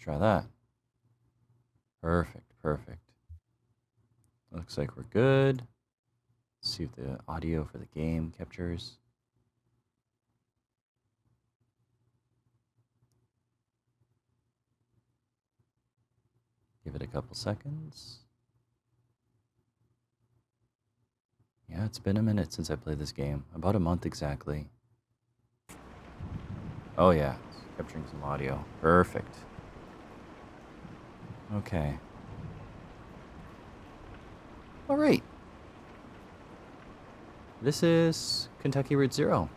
try that. Perfect, perfect. Looks like we're good. Let's see if the audio for the game captures. Give it a couple seconds. Yeah, it's been a minute since I played this game. About a month exactly. Oh yeah, it's capturing some audio. Perfect. Okay. All right. This is Kentucky Route Zero.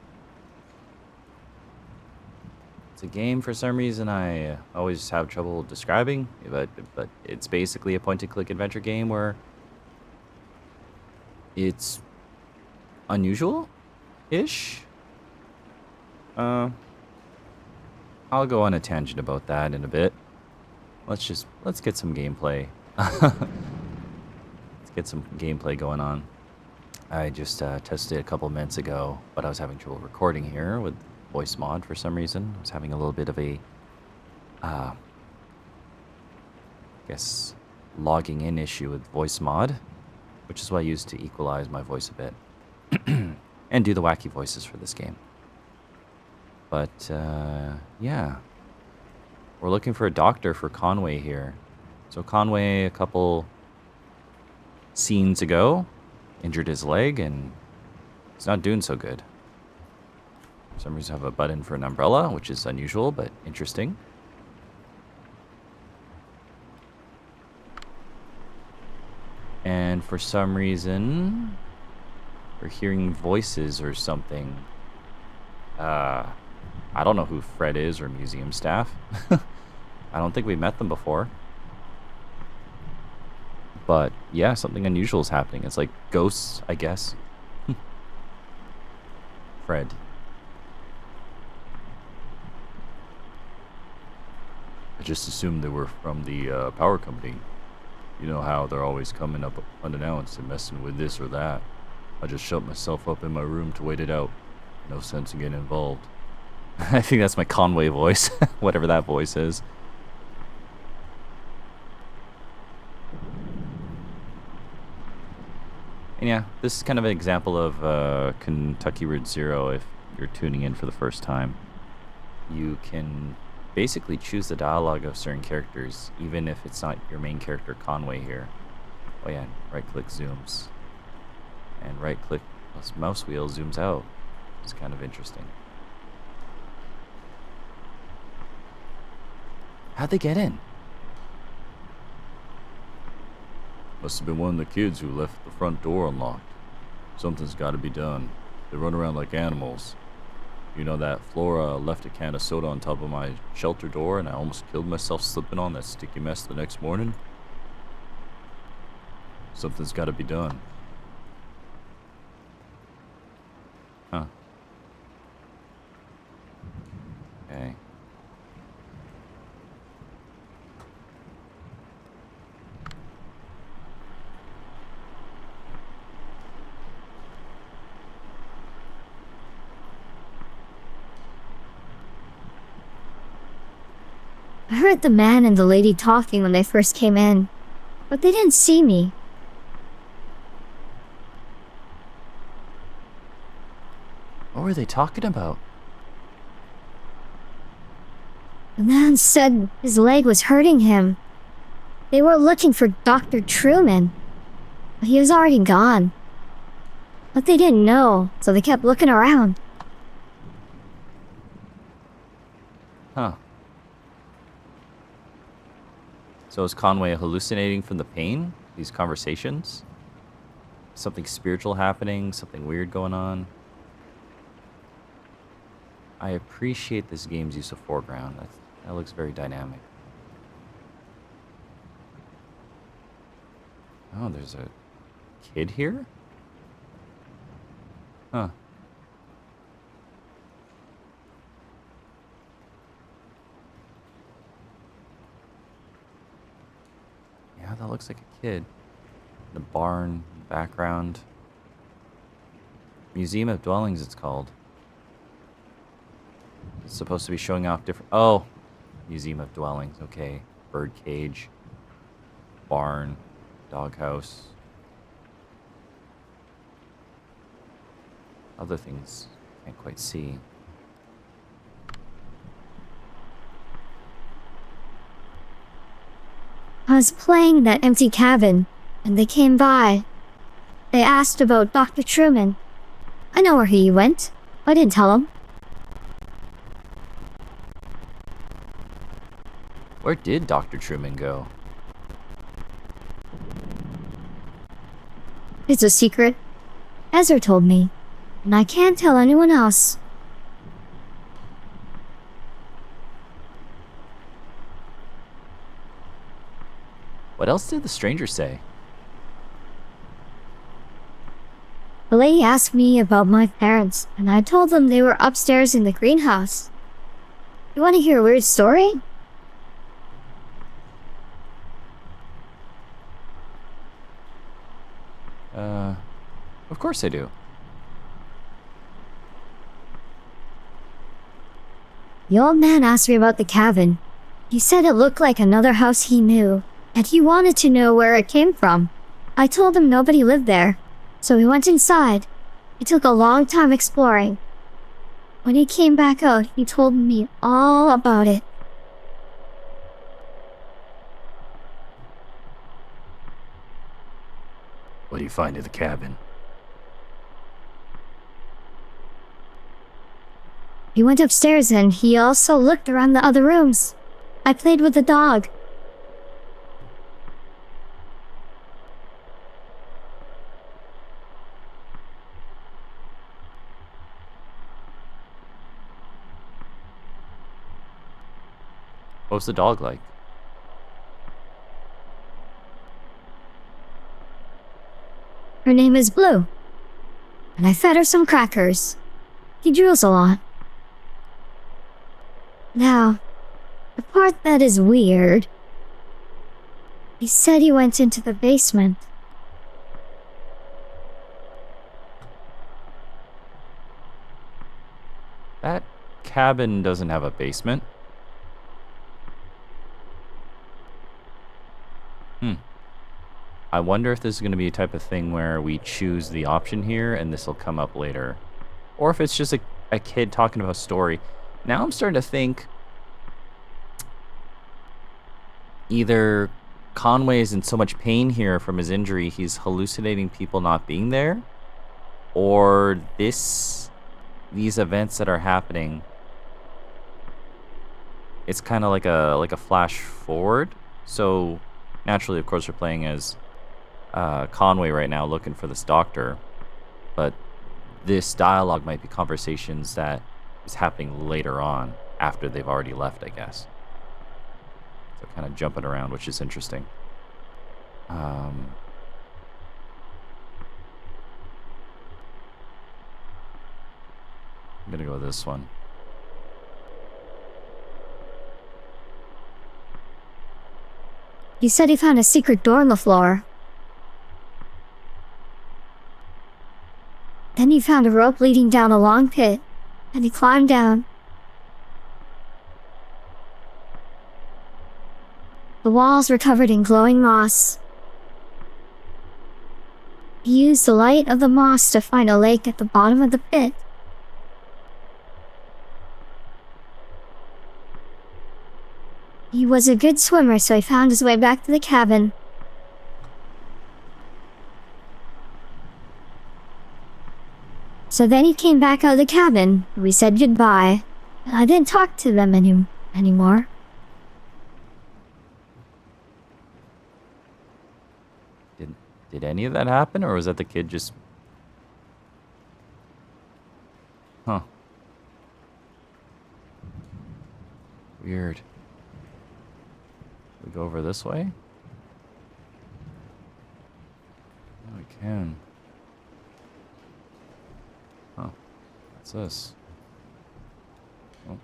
It's a game for some reason I always have trouble describing, but it's basically a point-and-click adventure game where it's unusual-ish. I'll go on a tangent about that in a bit. Let's get some gameplay. Let's get some gameplay going on. I just tested it a couple minutes ago, but I was having trouble recording here with VoiceMod for some reason. I was having a little bit of a, I guess, logging in issue with VoiceMod, which is what I use to equalize my voice a bit and do the wacky voices for this game. But, yeah. We're looking for a doctor for Conway here. So Conway, a couple scenes ago, injured his leg, and he's not doing so good. For some reason, I have a button for an umbrella, which is unusual, but interesting. And for some reason, we're hearing voices or something. I don't know who Fred is or museum staff. I don't think we met them before. But yeah, something unusual is happening. It's like ghosts, I guess. Fred. I just assumed they were from the power company. You know how they're always coming up unannounced and messing with this or that. I just shut myself up in my room to wait it out. No sense in getting involved. I think that's my Conway voice, whatever that voice is. And yeah, this is kind of an example of Kentucky Route Zero if you're tuning in for the first time. You can basically choose the dialogue of certain characters, even if it's not your main character, Conway, here. Oh yeah, right-click zooms. And right-click plus mouse wheel zooms out. It's kind of interesting. How'd they get in? Must have been one of the kids who left the front door unlocked. Something's got to be done. They run around like animals. You know that Flora left a can of soda on top of my shelter door and I almost killed myself slipping on that sticky mess the next morning? Something's got to be done. Huh. Okay. I heard the man and the lady talking when they first came in, but they didn't see me. What were they talking about? The man said his leg was hurting him. They were looking for Dr. Truman, but he was already gone. But they didn't know, so they kept looking around. Huh. So is Conway hallucinating from the pain? These conversations? Something spiritual happening? Something weird going on? I appreciate this game's use of foreground. That looks very dynamic. Oh, there's a kid here? Huh. Yeah, that looks like a kid. The barn background. Museum of Dwellings, it's called. It's supposed to be showing off different... Oh! Museum of Dwellings, okay. Bird cage. Barn. Doghouse. Other things can't quite see. I was playing in that empty cabin, and they came by. They asked about Dr. Truman. I know where he went. I didn't tell him. Where did Dr. Truman go? It's a secret. Ezra told me, and I can't tell anyone else. What else did the stranger say? The lady asked me about my parents, and I told them they were upstairs in the greenhouse. You want to hear a weird story? Of course I do. The old man asked me about the cabin. He said it looked like another house he knew, and he wanted to know where it came from. I told him nobody lived there, so we went inside. It took a long time exploring. When he came back out, he told me all about it. What do you find at the cabin? He went upstairs and he also looked around the other rooms. I played with the dog. What was the dog like? Her name is Blue, and I fed her some crackers. He drools a lot. Now, the part that is weird. He said he went into the basement. That cabin doesn't have a basement. I wonder if this is going to be a type of thing where we choose the option here and this will come up later. Or if it's just a kid talking about a story. Now I'm starting to think either Conway is in so much pain here from his injury, he's hallucinating people not being there, or these events that are happening, it's kind of like a flash forward. So naturally, of course, we're playing as Conway right now, looking for this doctor, but this dialogue might be conversations that is happening later on after they've already left, I guess. So kind of jumping around, which is interesting. I'm gonna go with this one. He said he found a secret door on the floor. Then he found a rope leading down a long pit, and he climbed down. The walls were covered in glowing moss. He used the light of the moss to find a lake at the bottom of the pit. He was a good swimmer, so he found his way back to the cabin. So then he came back out of the cabin. We said goodbye. I didn't talk to them anymore. Did any of that happen, or was that the kid just... Huh. Weird. We go over this way? Yeah, we can. Huh. What's this? Oh.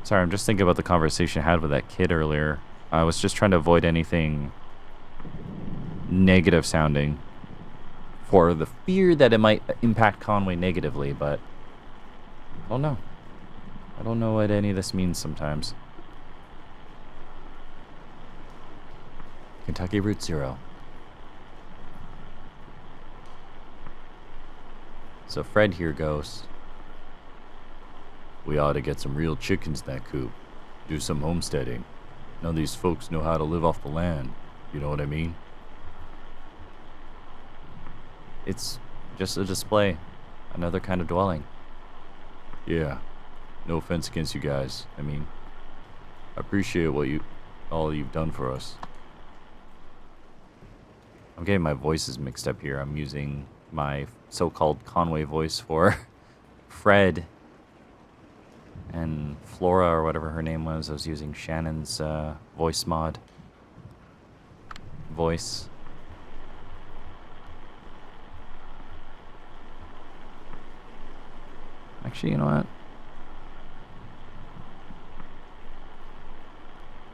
Sorry, I'm just thinking about the conversation I had with that kid earlier. I was just trying to avoid anything negative sounding for the fear that it might impact Conway negatively, but I don't know. I don't know what any of this means sometimes. Kentucky Route 0. So Fred here goes, we ought to get some real chickens in that coop. Do some homesteading. None of these folks know how to live off the land. You know what I mean? It's just a display. Another kind of dwelling. Yeah. No offense against you guys. I mean, I appreciate all you've done for us. I'm getting my voices mixed up here. I'm using my so-called Conway voice for Fred and Flora, or whatever her name was. I was using Shannon's VoiceMod voice. Actually, you know what?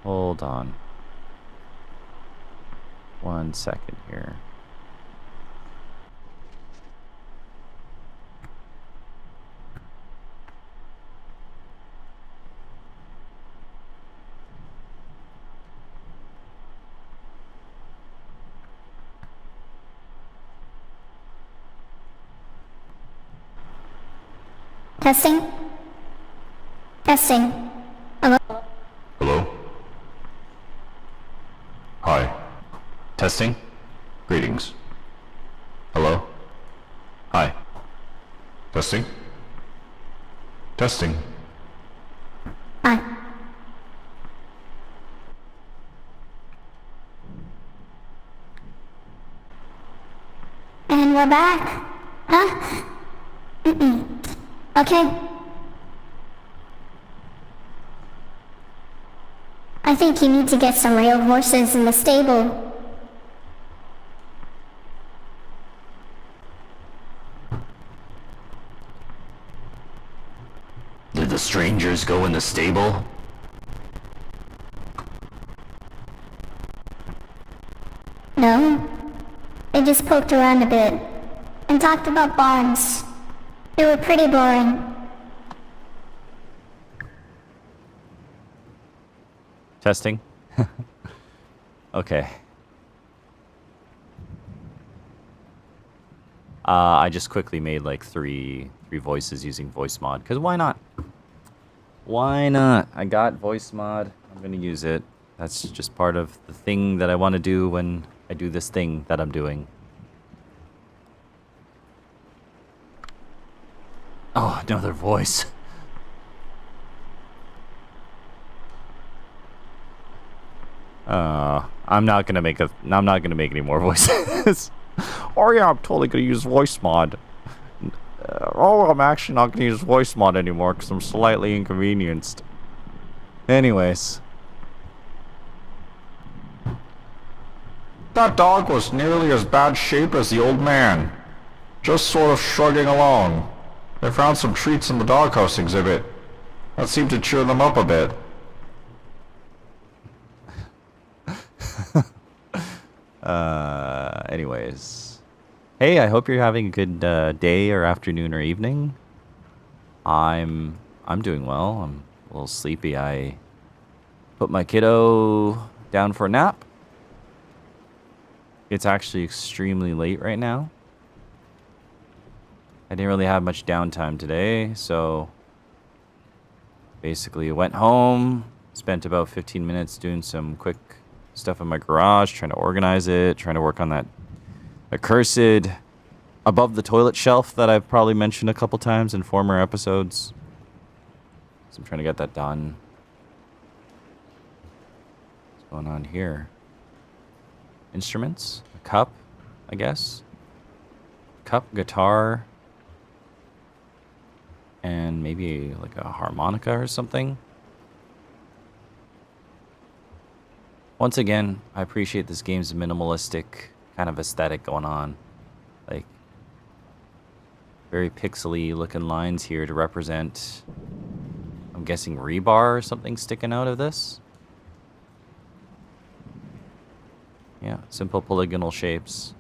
Hold on. 1 second here. Testing? Testing. Hello? Hello? Hi. Testing? Greetings. Hello? Hi. Testing? Testing. Hi. And we're back. Huh? Okay. I think you need to get some real horses in the stable. Did the strangers go in the stable? No. They just poked around a bit and talked about barns. They were pretty boring. Testing. Okay. I just quickly made like three voices using VoiceMod, because why not? Why not? I got VoiceMod. I'm gonna use it. That's just part of the thing that I want to do when I do this thing that I'm doing. Oh, another voice. I'm not gonna make any more voices. Oh yeah, I'm totally gonna use VoiceMod. I'm actually not gonna use VoiceMod anymore because I'm slightly inconvenienced. Anyways. That dog was nearly as bad shape as the old man, just sort of shrugging along. They found some treats in the doghouse exhibit. That seemed to cheer them up a bit. Anyways. Hey, I hope you're having a good day or afternoon or evening. I'm doing well. I'm a little sleepy. I put my kiddo down for a nap. It's actually extremely late right now. I didn't really have much downtime today, so basically went home, spent about 15 minutes doing some quick stuff in my garage, trying to organize it, trying to work on that accursed above the toilet shelf that I've probably mentioned a couple times in former episodes. So I'm trying to get that done. What's going on here? Instruments? A cup, I guess. Cup, guitar, and maybe like a harmonica or something. Once again, I appreciate this game's minimalistic kind of aesthetic going on. Like, very pixely looking lines here to represent a I'm guessing rebar or something sticking out of this. Yeah, simple polygonal shapes.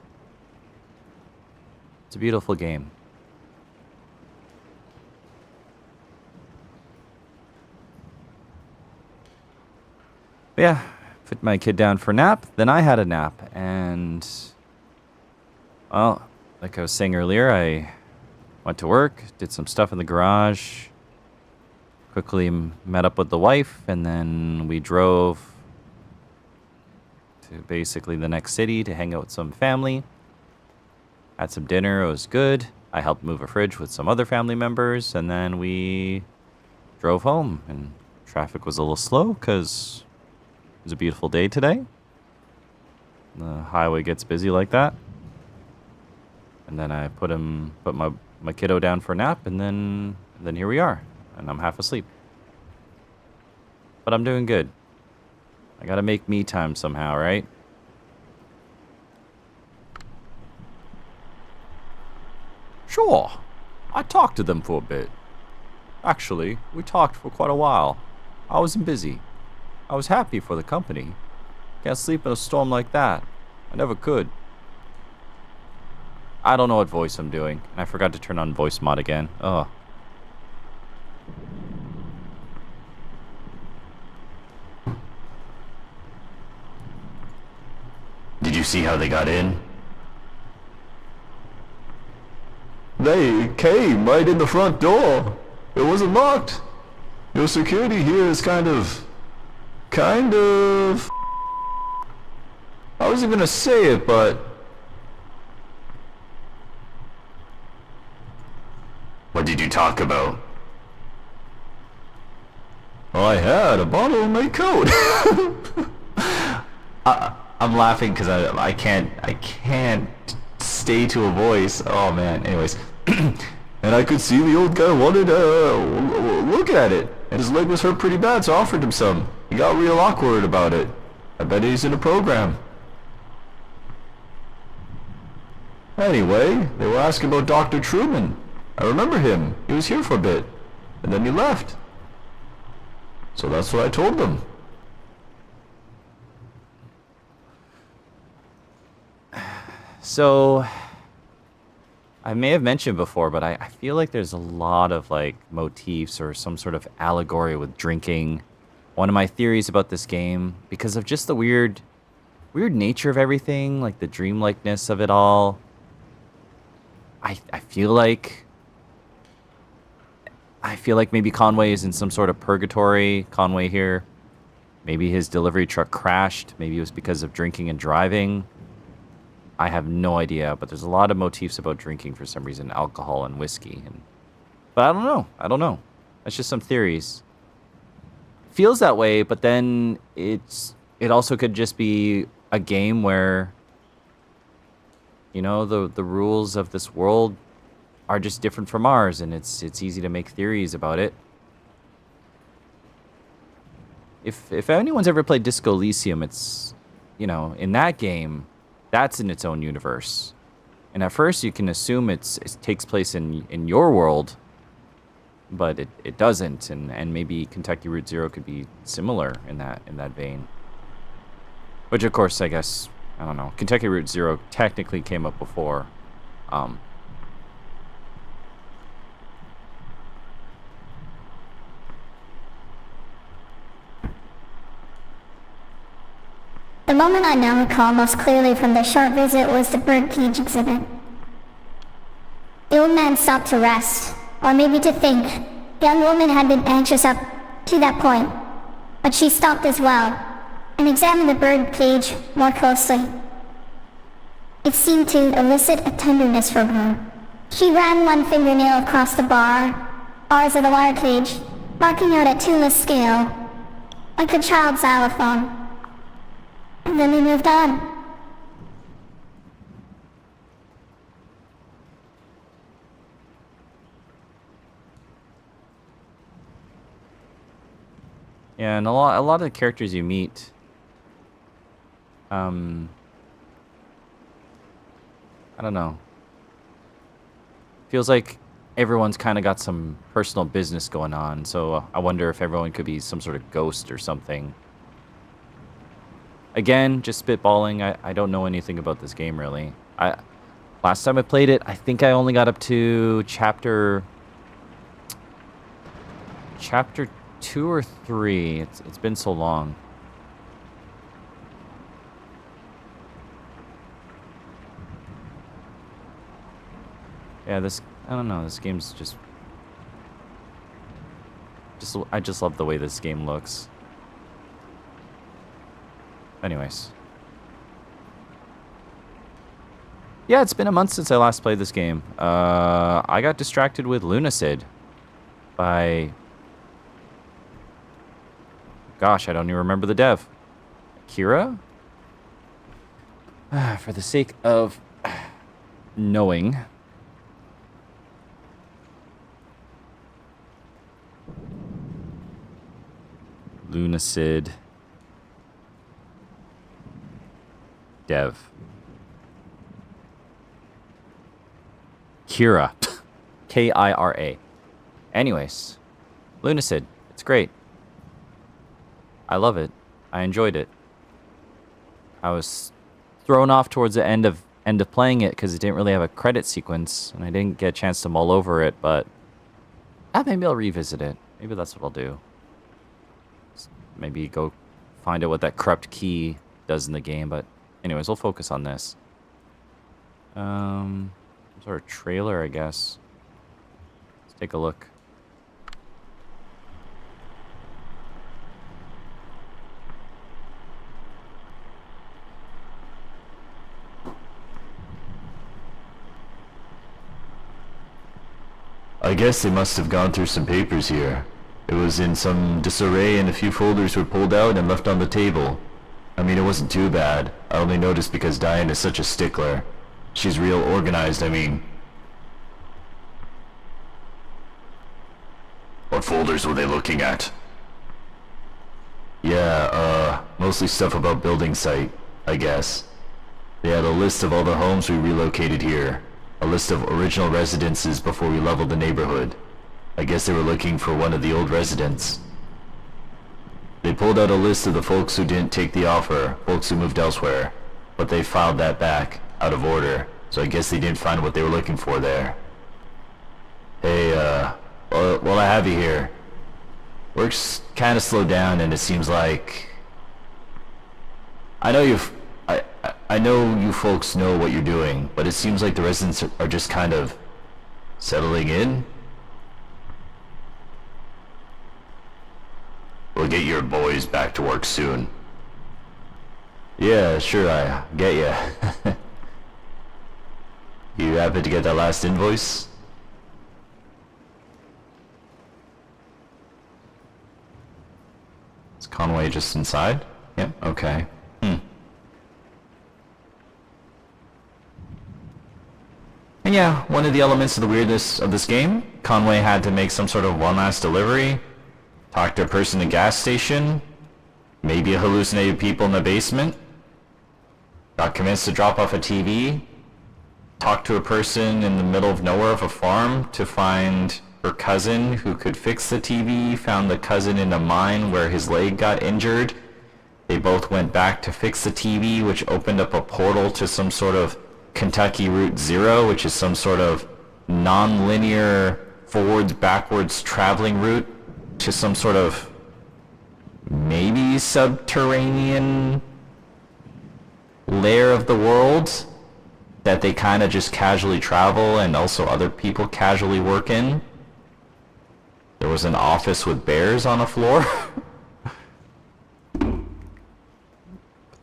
It's a beautiful game. But yeah, put my kid down for a nap. Then I had a nap. And, well, like I was saying earlier, I went to work, did some stuff in the garage, quickly met up with the wife, and then we drove to basically the next city to hang out with some family. Had some dinner, it was good. I helped move a fridge with some other family members, and then we drove home. And traffic was a little slow because it was a beautiful day today. The highway gets busy like that. And then I put my kiddo down for a nap, and then here we are. And I'm half asleep. But I'm doing good. I gotta make me time somehow, right? Sure. I talked to them for a bit. Actually, we talked for quite a while. I wasn't busy. I was happy for the company. Can't sleep in a storm like that. I never could. I don't know what voice I'm doing. And I forgot to turn on VoiceMod again. Ugh. Did you see how they got in? They came right in the front door. It wasn't locked. Your security here is kind of... I wasn't gonna say it, but... What did you talk about? Well, I had a bottle in my coat. I'm laughing because I can't stay to a voice. Oh man. Anyways, And I could see the old guy wanted to look at it. And his leg was hurt pretty bad, so I offered him some. He got real awkward about it. I bet he's in a program. Anyway, they were asking about Dr. Truman. I remember him. He was here for a bit. And then he left. So that's what I told them. So, I may have mentioned before, but I feel like there's a lot of like motifs or some sort of allegory with drinking. One of my theories about this game, because of just the weird nature of everything, like the dreamlikeness of it all, I feel like maybe Conway is in some sort of purgatory. Conway here, maybe his delivery truck crashed. Maybe it was because of drinking and driving. I have no idea, but there's a lot of motifs about drinking for some reason, alcohol and whiskey. But I don't know. That's just some theories. Feels that way, but then it also could just be a game where, you know, the rules of this world are just different from ours, and it's easy to make theories about it. If anyone's ever played Disco Elysium, it's, you know, in that game, that's in its own universe. And at first you can assume it takes place in your world, but it doesn't. And maybe Kentucky Route Zero could be similar in that vein. Which of course, I guess, I don't know. Kentucky Route Zero technically came up before. The moment I now recall most clearly from the short visit was the birdcage exhibit. The old man stopped to rest, or maybe to think. The young woman had been anxious up to that point, but she stopped as well, and examined the birdcage more closely. It seemed to elicit a tenderness from her. She ran one fingernail across the bars of the wire cage, marking out a tuneless scale, like a child's xylophone. And then they moved on. Yeah, and a lot of the characters you meet, I don't know. Feels like everyone's kind of got some personal business going on, so I wonder if everyone could be some sort of ghost or something. Again, just spitballing. I don't know anything about this game, really. Last time I played it, I think I only got up to chapter 2 or 3. It's been so long. Yeah, I don't know, this game's just I just love the way this game looks. Anyways. Yeah, it's been a month since I last played this game. I got distracted with Lunacid by... Gosh, I don't even remember the dev. Kira? For the sake of knowing... Lunacid dev. Kira. Kira. Anyways, Lunacid. It's great. I love it. I enjoyed it. I was thrown off towards the end of playing it because it didn't really have a credit sequence, and I didn't get a chance to mull over it, but maybe I'll revisit it. Maybe that's what I'll do. Maybe go find out what that corrupt key does in the game, but anyways, we'll focus on this. Some sort of trailer, I guess. Let's take a look. I guess they must have gone through some papers here. It was in some disarray and a few folders were pulled out and left on the table. I mean, it wasn't too bad. I only noticed because Diane is such a stickler. She's real organized, I mean. What folders were they looking at? Yeah, mostly stuff about building site, I guess. They had a list of all the homes we relocated here. A list of original residences before we leveled the neighborhood. I guess they were looking for one of the old residents. They pulled out a list of the folks who didn't take the offer, folks who moved elsewhere. But they filed that back, out of order, so I guess they didn't find what they were looking for there. Hey, while I have you here, work's kinda slowed down and it seems like... I know you folks know what you're doing, but it seems like the residents are just kind of settling in. We'll get your boys back to work soon. Yeah, sure, I get ya. You happen to get that last invoice? Is Conway just inside? Yep, okay. And yeah, one of the elements of the weirdness of this game, Conway had to make some sort of one last delivery, talk to a person in a gas station, maybe hallucinated people in the basement, got convinced to drop off a TV, talk to a person in the middle of nowhere of a farm to find her cousin who could fix the TV, found the cousin in a mine where his leg got injured. They both went back to fix the TV, which opened up a portal to some sort of Kentucky Route Zero, which is some sort of non-linear forwards-backwards traveling route to some sort of maybe subterranean layer of the world that they kind of just casually travel and also other people casually work in. There was an office with bears on a floor.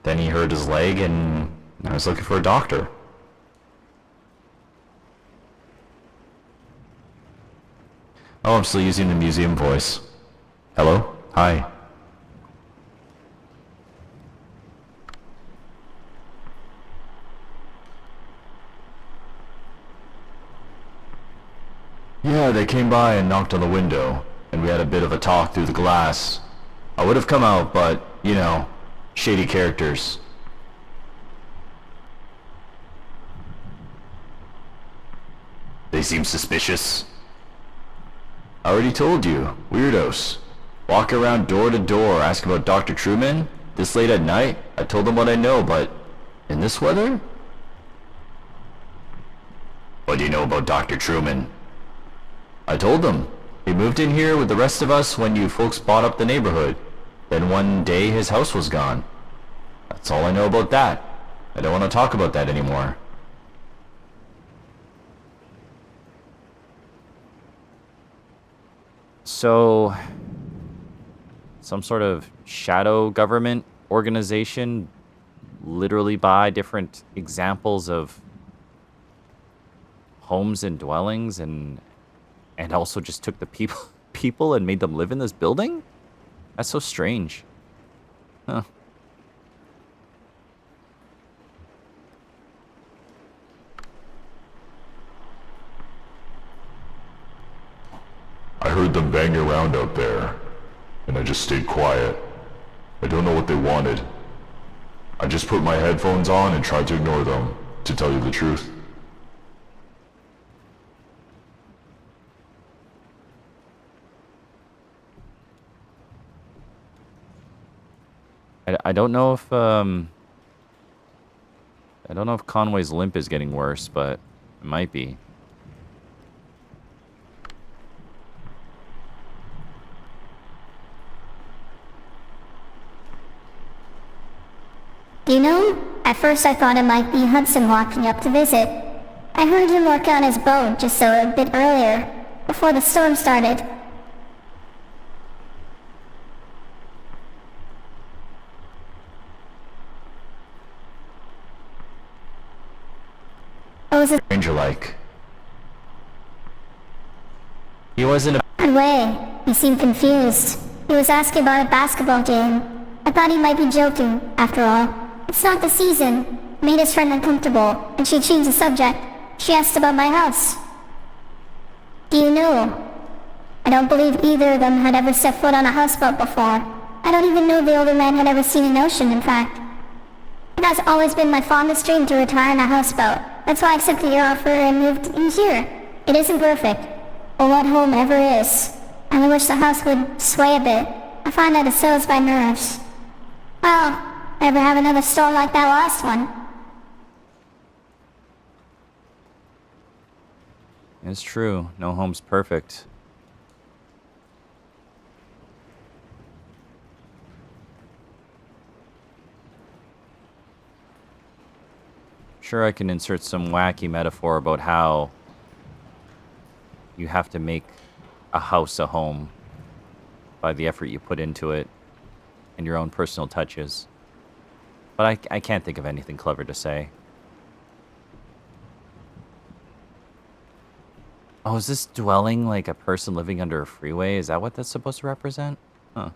Then he hurt his leg and I was looking for a doctor. Oh, I'm still using the museum voice. Hello? Hi. Yeah, they came by and knocked on the window, and we had a bit of a talk through the glass. I would have come out, but, you know, shady characters. They seem suspicious. I already told you, weirdos. Walk around door to door, ask about Dr. Truman? This late at night? I told them what I know, but... in this weather? What do you know about Dr. Truman? I told them. He moved in here with the rest of us when you folks bought up the neighborhood. Then one day his house was gone. That's all I know about that. I don't want to talk about that anymore. So, some sort of shadow government organization literally buy different examples of homes and dwellings and also just took the people and made them live in this building? That's so strange. Huh. I heard them banging around out there, and I just stayed quiet. I don't know what they wanted. I just put my headphones on and tried to ignore them, to tell you the truth. I don't know if I don't know if Conway's limp is getting worse, but it might be. You know, at first I thought it might be Hudson walking up to visit. I heard him work on his boat just a bit earlier, before the storm started. Oh, was it Stranger-like. He wasn't a... Conway? He seemed confused. He was asking about a basketball game. I thought he might be joking, after all. It's not the season. Made his friend uncomfortable, and she changed the subject. She asked about my house. Do you know? I don't believe either of them had ever set foot on a houseboat before. I don't even know the older man had ever seen an ocean, in fact. It has always been my fondest dream to retire in a houseboat. That's why I accepted your offer and moved in here. It isn't perfect, or what home ever is. I only wish the house would sway a bit. I find that it sows my nerves. Well, never have another storm like that last one. It's true. No home's perfect. Sure, I can insert some wacky metaphor about how you have to make a house a home by the effort you put into it and your own personal touches. But I can't think of anything clever to say. Oh, is this dwelling like a person living under a freeway? Is that what that's supposed to represent? Huh.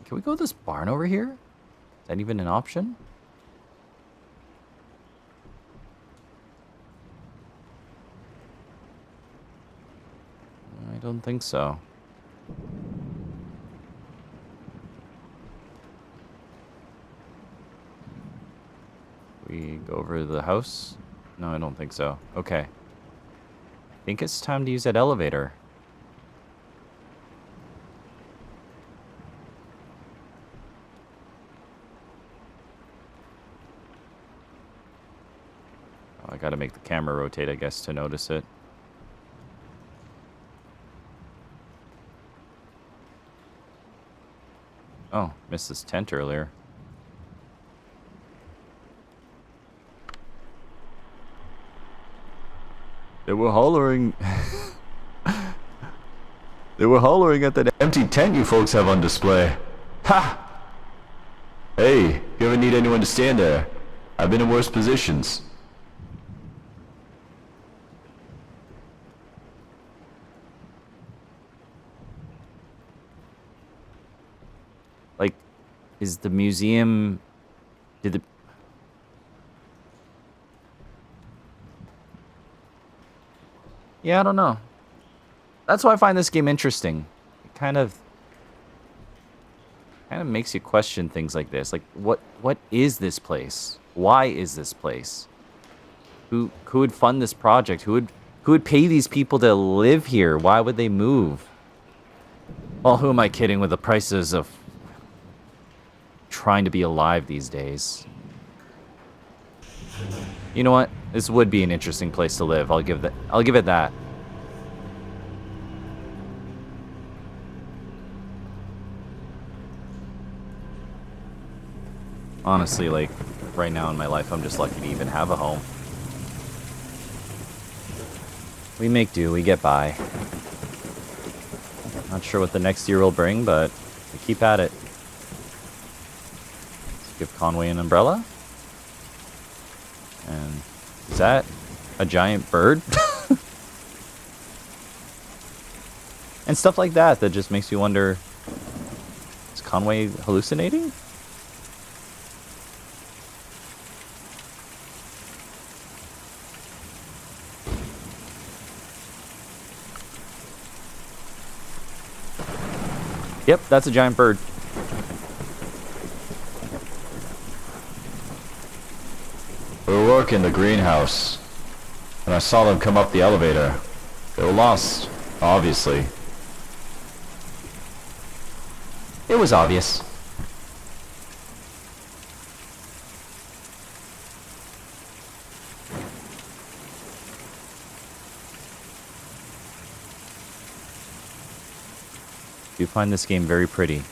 Can we go to this barn over here? Is that even an option? I don't think so. We go over to the house? No, I don't think so. Okay. I think it's time to use that elevator. Oh, I gotta make the camera rotate, I guess, to notice it. Oh, missed this tent earlier. They were hollering. They were hollering at that empty tent you folks have on display. Ha! Hey, if you ever need anyone to stand there, I've been in worse positions. Like, is the museum... Did the... Yeah, I don't know. That's why I find this game interesting. It kind of makes you question things like this. Like, what is this place? Why is this place? Who would fund this project? Who would Who would pay these people to live here? Why would they move? Well, who am I kidding with the prices of trying to be alive these days? You know what? This would be an interesting place to live. I'll give it that. Honestly, like, right now in my life, I'm just lucky to even have a home. We make do, we get by. Not sure what the next year will bring, but we keep at it. Let's give Conway an umbrella. And is that a giant bird? And stuff like that just makes you wonder, is Conway hallucinating? Yep, that's a giant bird. We were working in the greenhouse, and I saw them come up the elevator. They were lost, obviously. It was obvious. I do find this game very pretty.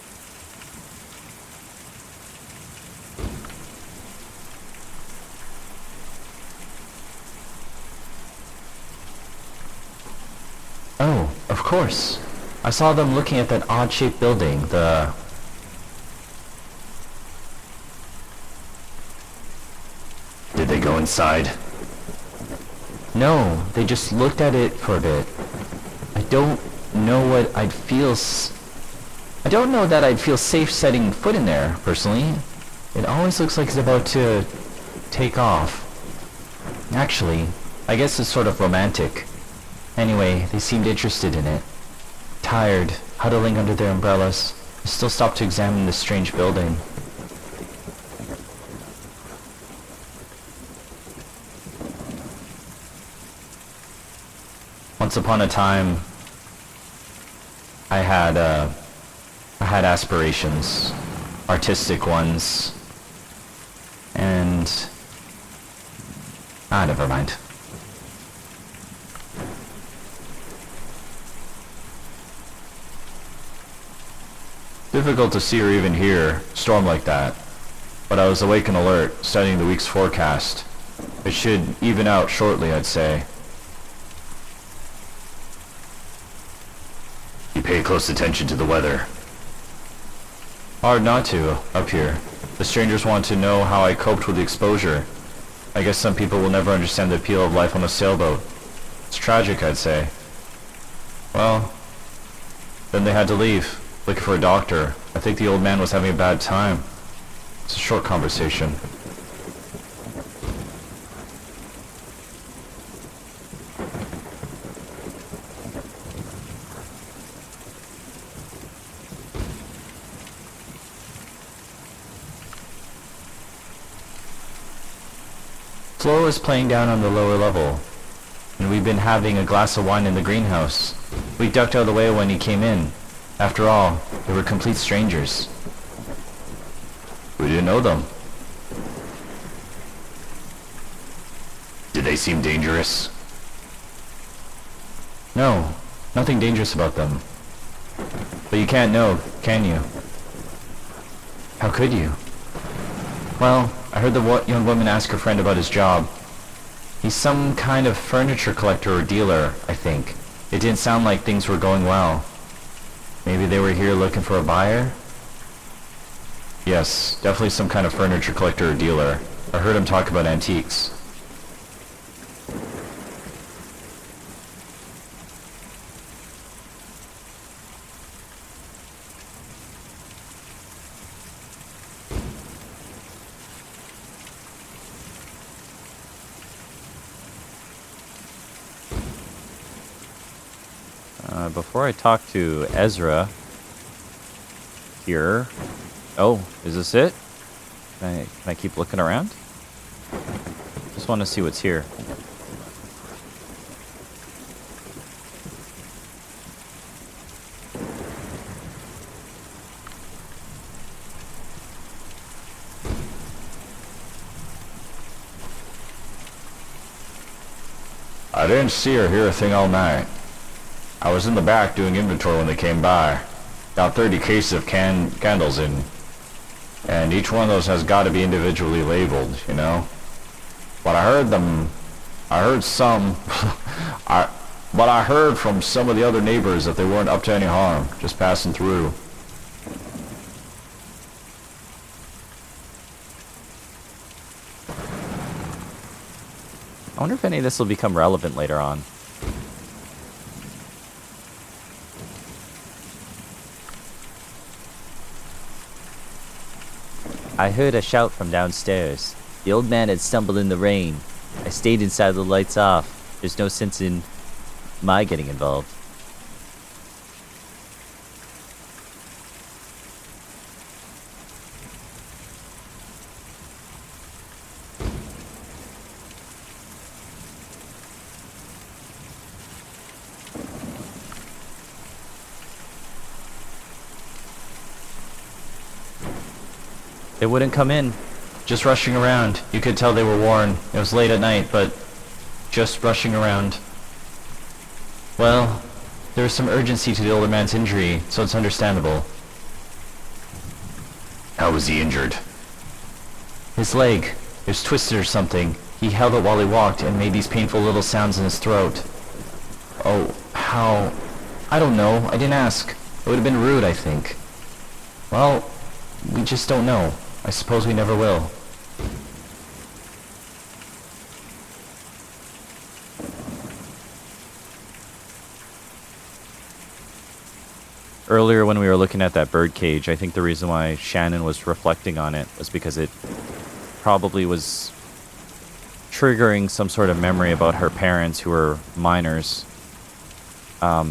Oh, of course. I saw them looking at that odd-shaped building, Did they go inside? No, they just looked at it for a bit. I don't know what I'd feel I don't know that I'd feel safe setting foot in there, personally. It always looks like it's about to take off. Actually, I guess it's sort of romantic. Anyway, they seemed interested in it. Tired, huddling under their umbrellas, I still stopped to examine this strange building. Once upon a time, I had aspirations, artistic ones, and never mind. Difficult to see or even hear a storm like that, but I was awake and alert, studying the week's forecast. It should even out shortly, I'd say. You pay close attention to the weather. Hard not to, up here. The strangers want to know how I coped with the exposure. I guess some people will never understand the appeal of life on a sailboat. It's tragic, I'd say. Well, then they had to leave, looking for a doctor. I think the old man was having a bad time. It's a short conversation. Flo is playing down on the lower level, and we've been having a glass of wine in the greenhouse. We ducked out of the way when he came in. After all, they were complete strangers. We didn't know them. Did they seem dangerous? No, nothing dangerous about them. But you can't know, can you? How could you? Well, I heard the young woman ask her friend about his job. He's some kind of furniture collector or dealer, I think. It didn't sound like things were going well. Maybe they were here looking for a buyer? Yes, definitely some kind of furniture collector or dealer. I heard him talk about antiques. Before I talk to Ezra here, oh, is this it? Can I keep looking around? Just want to see what's here. I didn't see or hear a thing all night. I was in the back doing inventory when they came by. Got 30 cases of candles in. And each one of those has got to be individually labeled, you know? But I heard some, but I heard from some of the other neighbors that they weren't up to any harm, just passing through. I wonder if any of this will become relevant later on. I heard a shout from downstairs. The old man had stumbled in the rain. I stayed inside with the lights off. There's no sense in my getting involved. They wouldn't come in. Just rushing around. You could tell they were worn. It was late at night, but just rushing around. Well, there was some urgency to the older man's injury, so it's understandable. How was he injured? His leg. It was twisted or something. He held it while he walked and made these painful little sounds in his throat. Oh, how? I don't know. I didn't ask. It would have been rude, I think. Well, we just don't know. I suppose we never will. Earlier when we were looking at that bird cage, I think the reason why Shannon was reflecting on it was because it probably was triggering some sort of memory about her parents who were miners. I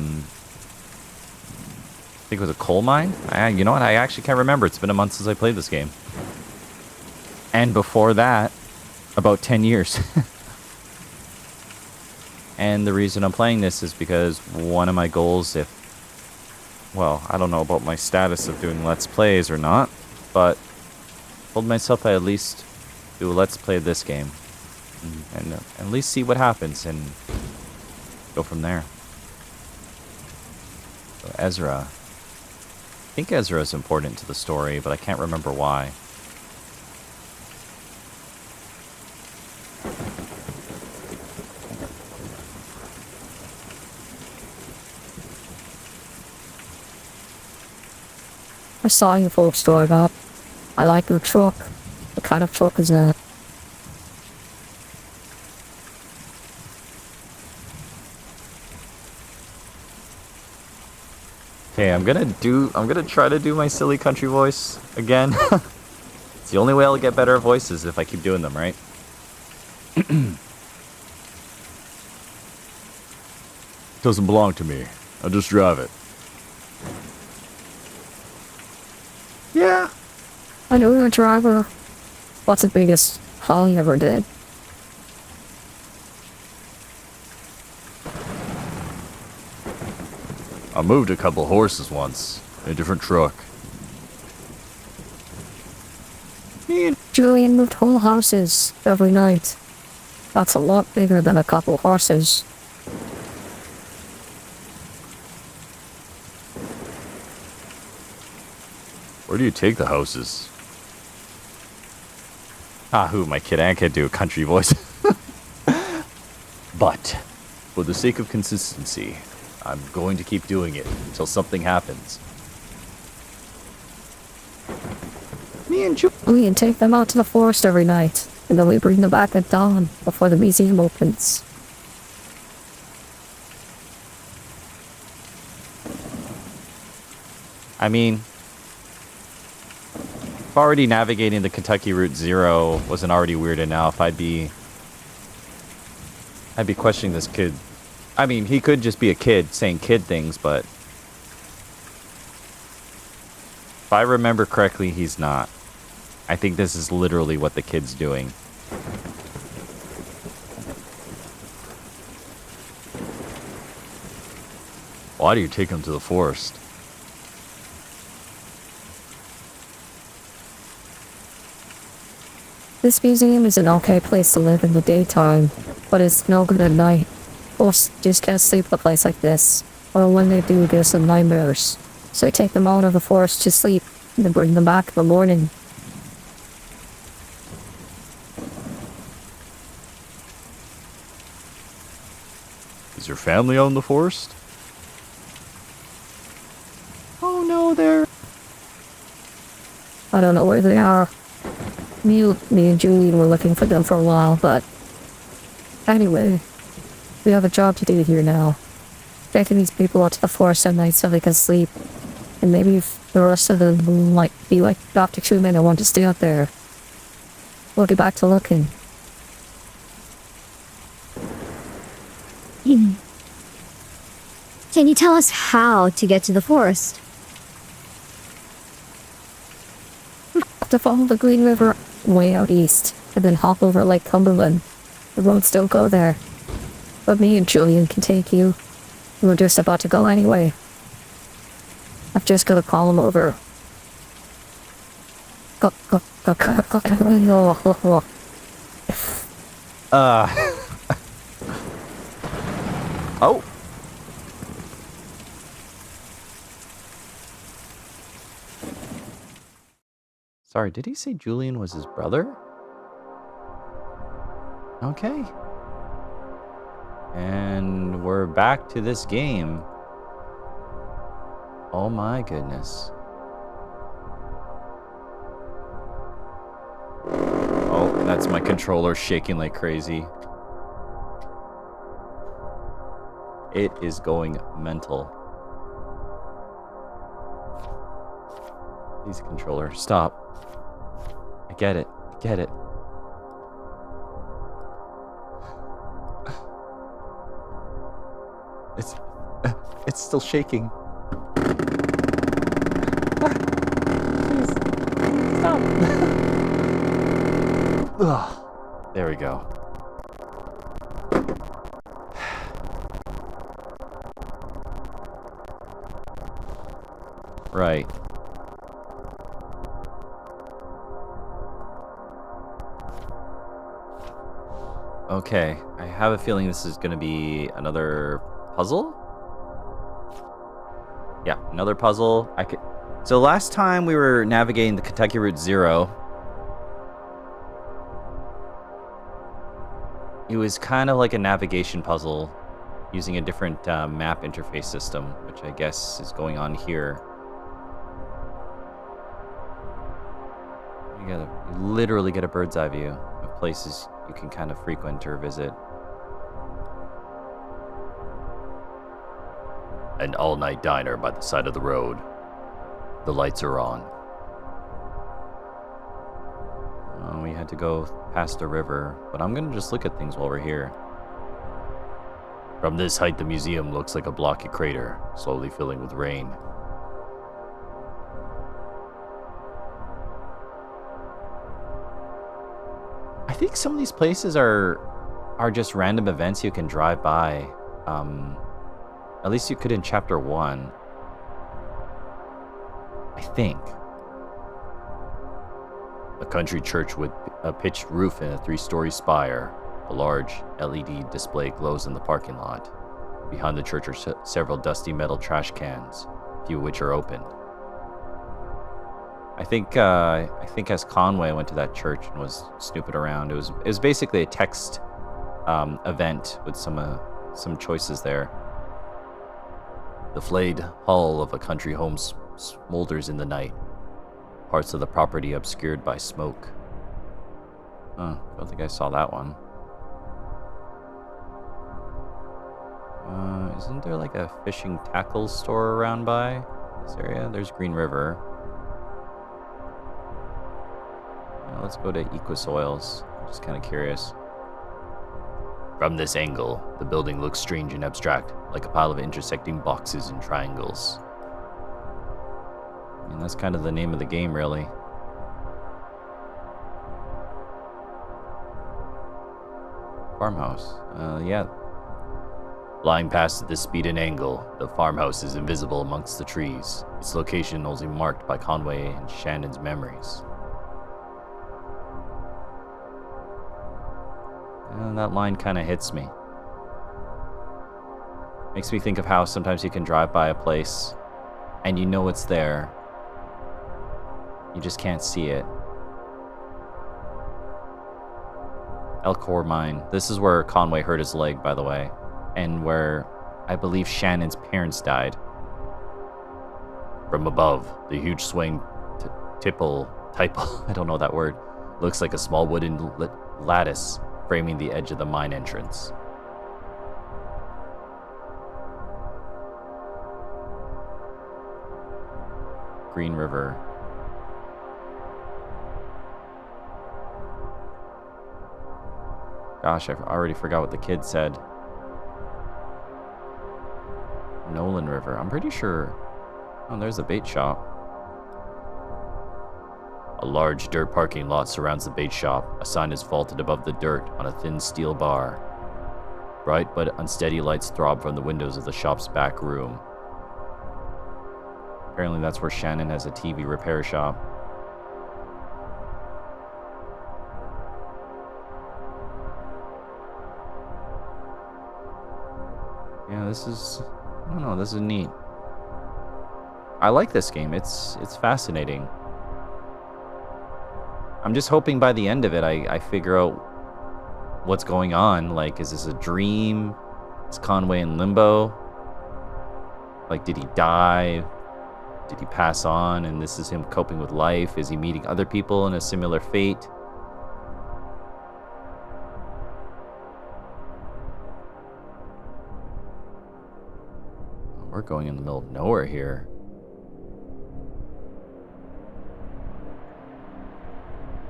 think it was a coal mine? You know what? I actually can't remember. It's been a month since I played this game. And before that, about 10 years. And the reason I'm playing this is because one of my goals, well, I don't know about my status of doing Let's Plays or not, but I told myself I at least do a Let's Play of this game. And at least see what happens and go from there. So Ezra. I think Ezra is important to the story, but I can't remember why. I saw your full story up. I like your truck. What kind of truck is that? Okay, I'm gonna try to do my silly country voice again. It's the only way I'll get better at voices if I keep doing them, right? Doesn't belong to me. I'll just drive it. Yeah. I know you're a driver. What's the biggest haul you ever did? I moved a couple horses once in a different truck. Julian moved whole houses every night. That's a lot bigger than a couple horses. Where do you take the houses? Who am I kidding? I can't do a country voice. But, for the sake of consistency, I'm going to keep doing it until something happens. Me and We take them out to the forest every night, and then we bring them back at dawn before the museum opens. I mean, if already navigating the Kentucky Route 0 wasn't already weird enough, I'd be questioning this kid. I mean, he could just be a kid saying kid things, but if I remember correctly, he's not. I think this is literally what the kid's doing. Why do you take him to the forest? This museum is an okay place to live in the daytime, but it's no good at night. Most just can't sleep in a place like this. Or when they do, there's some nightmares. So I take them out of the forest to sleep, and then bring them back in the morning. Is your family out in the forest? Oh no, they're... I don't know where they are. Me and Julian were looking for them for a while, but... Anyway, we have a job to do here now. Taking these people out to the forest at night so they can sleep. And maybe if the rest of them might be like Dr. Truman and want to stay out there, we'll get back to looking. Can you tell us how to get to the forest? To follow the Green River way out east, and then hop over Lake Cumberland. The roads don't go there. But me and Julian can take you. We're just about to go anyway. I've just got to call him over. Go. Oh! Sorry, did he say Julian was his brother? Okay. And we're back to this game. Oh my goodness. Oh, that's my controller shaking like crazy. It is going mental. Please, controller, stop. I get it. I get it. It's still shaking. Please, stop. Ugh. There we go. Right. Okay, I have a feeling this is going to be another puzzle? Yeah, another puzzle. So last time we were navigating the Kentucky Route 0. It was kind of like a navigation puzzle using a different map interface system, which I guess is going on here. You literally get a bird's eye view of places you can kind of frequent or visit. An all-night diner by the side of the road. The lights are on. We had to go past a river, but I'm gonna just look at things while we're here. From this height, the museum looks like a blocky crater, slowly filling with rain. I think some of these places are just random events you can drive by. At least you could in Chapter 1. I think. A country church with a pitched roof and a 3-story spire. A large LED display glows in the parking lot. Behind the church are several dusty metal trash cans, a few of which are open. I think as Conway went to that church and was snooping around, it was basically a text event with some choices there. The flayed hull of a country home smolders in the night. Parts of the property obscured by smoke. Huh, don't think I saw that one. Isn't there like a fishing tackle store around by this area? There's Green River. Let's go to Equisoils. I'm just kind of curious. From this angle, the building looks strange and abstract, like a pile of intersecting boxes and triangles. I mean, that's kind of the name of the game, really. Farmhouse. Yeah. Flying past at this speed and angle, the farmhouse is invisible amongst the trees, its location only marked by Conway and Shannon's memories. And that line kind of hits me. Makes me think of how sometimes you can drive by a place and you know it's there. You just can't see it. Elkhor Mine. This is where Conway hurt his leg, by the way. And where I believe Shannon's parents died. From above, the huge swing tipple, I don't know that word, looks like a small wooden lattice framing the edge of the mine entrance. Green River. Gosh, I already forgot what the kid said. Nolan River. I'm pretty sure. Oh, there's a bait shop. A large dirt parking lot surrounds the bait shop. A sign is vaulted above the dirt on a thin steel bar. Bright but unsteady lights throb from the windows of the shop's back room. Apparently that's where Shannon has a TV repair shop. Yeah, this is... I don't know, this is neat. I like this game. It's fascinating. I'm just hoping by the end of it I figure out what's going on. Like, is this a dream? Is Conway in limbo? Like, did he die? Did he pass on and this is him coping with life? Is he meeting other people in a similar fate? We're going in the middle of nowhere here.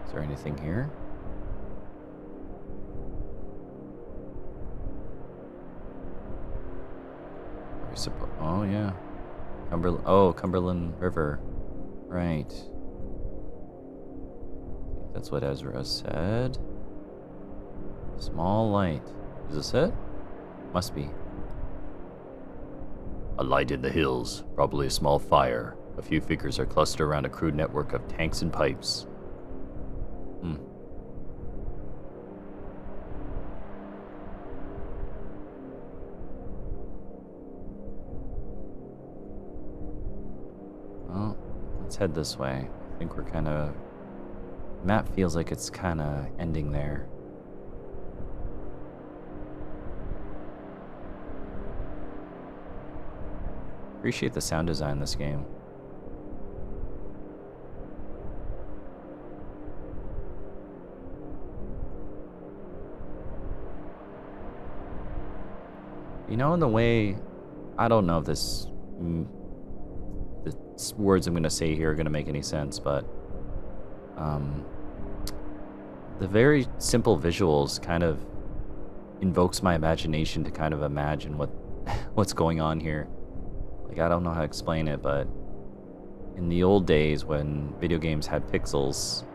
Is there anything here? Oh, yeah. Cumberland River. Right. That's what Ezra said. Small light. Is this it? Must be. A light in the hills. Probably a small fire. A few figures are clustered around a crude network of tanks and pipes. Well, let's head this way. I think we're kind of... Map feels like it's kind of ending there. Appreciate the sound design in this game. You know, in the way, I don't know if this, the words I'm going to say here are going to make any sense, but the very simple visuals kind of invokes my imagination to kind of imagine what's going on here. Like, I don't know how to explain it, but in the old days when video games had pixels,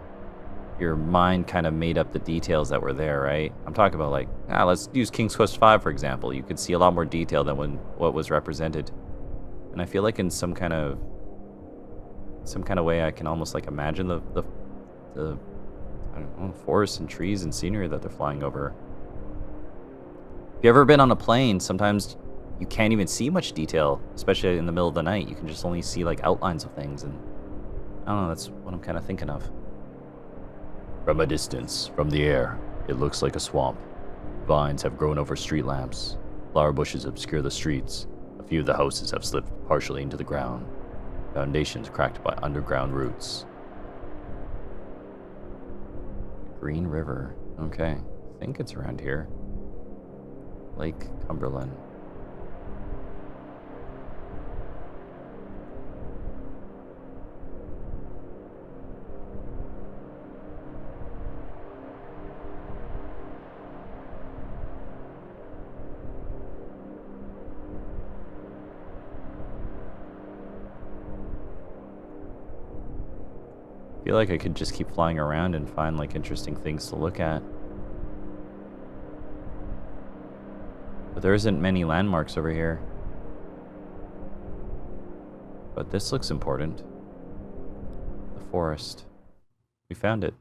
your mind kind of made up the details that were there, right? I'm talking about, like, let's use King's Quest V, for example. You could see a lot more detail than what was represented. And I feel like in some kind of way I can almost, like, imagine the I don't know, forests and trees and scenery that they're flying over. If you've ever been on a plane, sometimes you can't even see much detail, especially in the middle of the night. You can just only see, like, outlines of things, and I don't know, that's what I'm kind of thinking of. From a distance, from the air, it looks like a swamp. Vines have grown over street lamps. Flower bushes obscure the streets. A few of the houses have slipped partially into the ground. Foundations cracked by underground roots. Green River. Okay, I think it's around here. Lake Cumberland. I feel like I could just keep flying around and find, like, interesting things to look at. But there isn't many landmarks over here. But this looks important. The forest. We found it.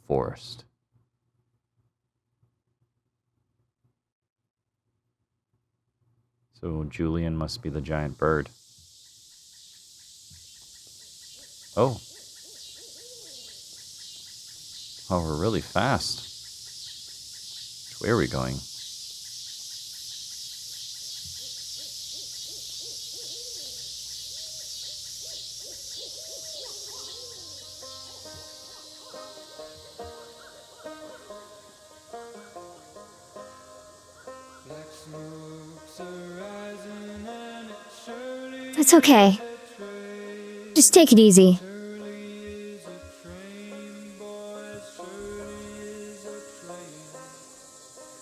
forest. So Julian must be the giant bird. Oh. Oh, we're really fast. Which way are we going? That's okay. Just take it easy.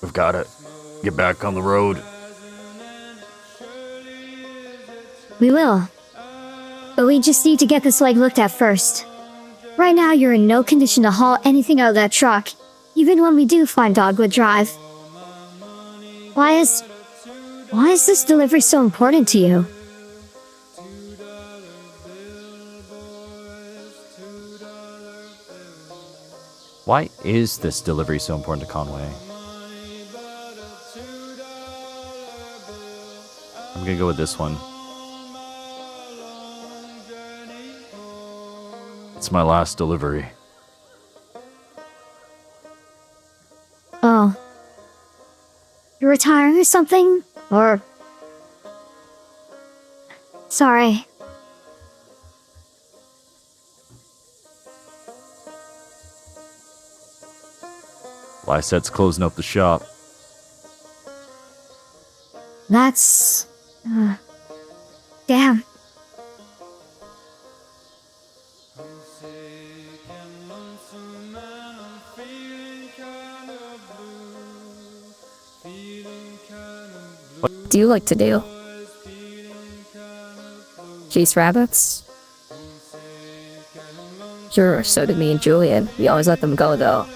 We've got to get back on the road. We will. But we just need to get this leg looked at first. Right now, you're in no condition to haul anything out of that truck, even when we do find Dogwood Drive. Why is this delivery so important to you? Why is this delivery so important to Conway? I'm gonna go with this one. It's my last delivery. Oh. You're retiring or something? Or... Sorry. Lysette's closing up the shop. That's... damn. What do you like to do? Chase rabbits? Sure, so did me and Julian. We always let them go, though.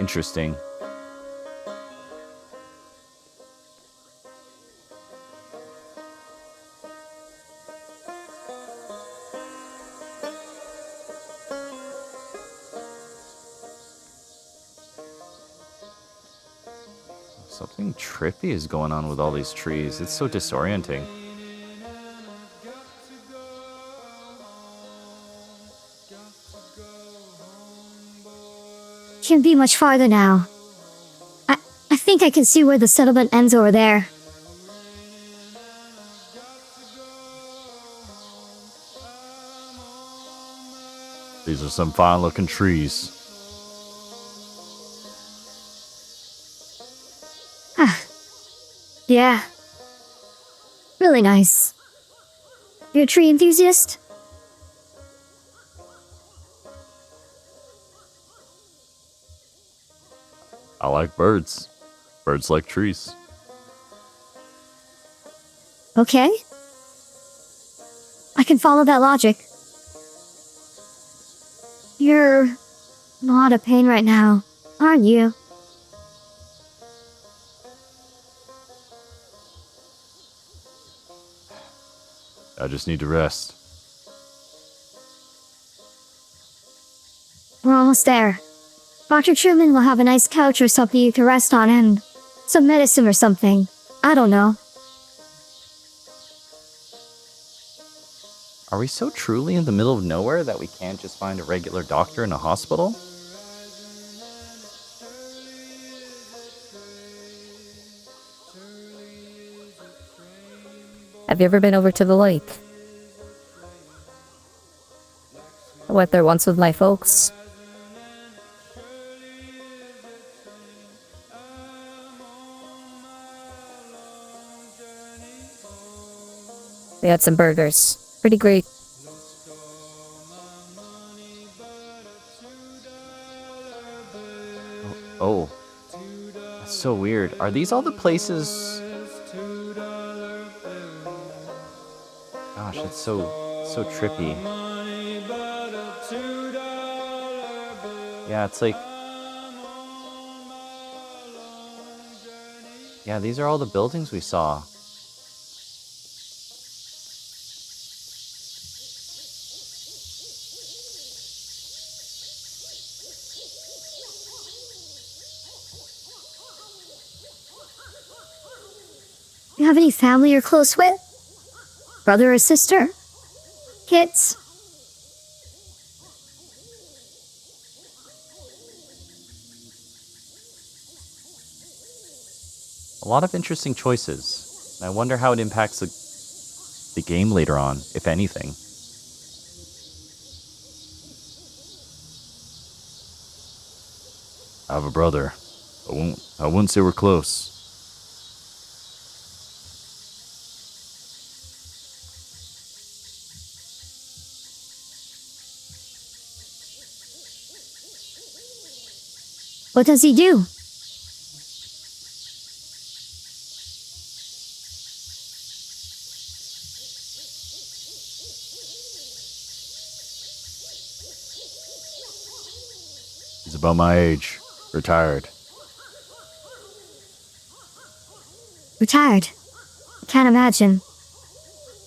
Interesting. Something trippy is going on with all these trees. It's so disorienting. Can't be much farther now. I think I can see where the settlement ends over there. These are some fine looking trees. Yeah. Really nice. You're a tree enthusiast? I like birds. Birds like trees. Okay. I can follow that logic. You're in a lot of pain right now, aren't you? I just need to rest. We're almost there. Dr. Truman will have a nice couch or something you can rest on and some medicine or something. I don't know. Are we so truly in the middle of nowhere that we can't just find a regular doctor in a hospital? Have you ever been over to the lake? I went there once with my folks. We had some burgers. Pretty great. Oh. That's so weird. Are these all the places... Gosh, it's so trippy. Yeah, it's like... Yeah, these are all the buildings we saw. You have any family you're close with? Brother or sister? Kids? A lot of interesting choices. I wonder how it impacts the game later on, if anything. I have a brother. I wouldn't say we're close. What does he do? He's about my age. Retired. Retired. Can't imagine.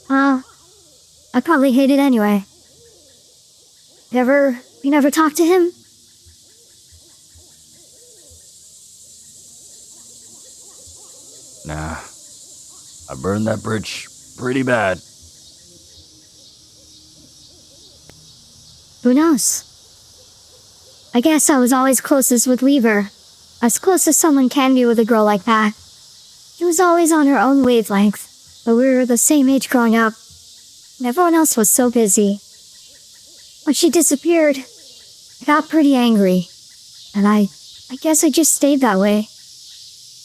I'd probably hate it anyway. You never talked to him? Nah. I burned that bridge pretty bad. Who knows? I guess I was always closest with Weaver. As close as someone can be with a girl like that. She was always on her own wavelength, but we were the same age growing up. And everyone else was so busy. When she disappeared, I got pretty angry. And I guess I just stayed that way.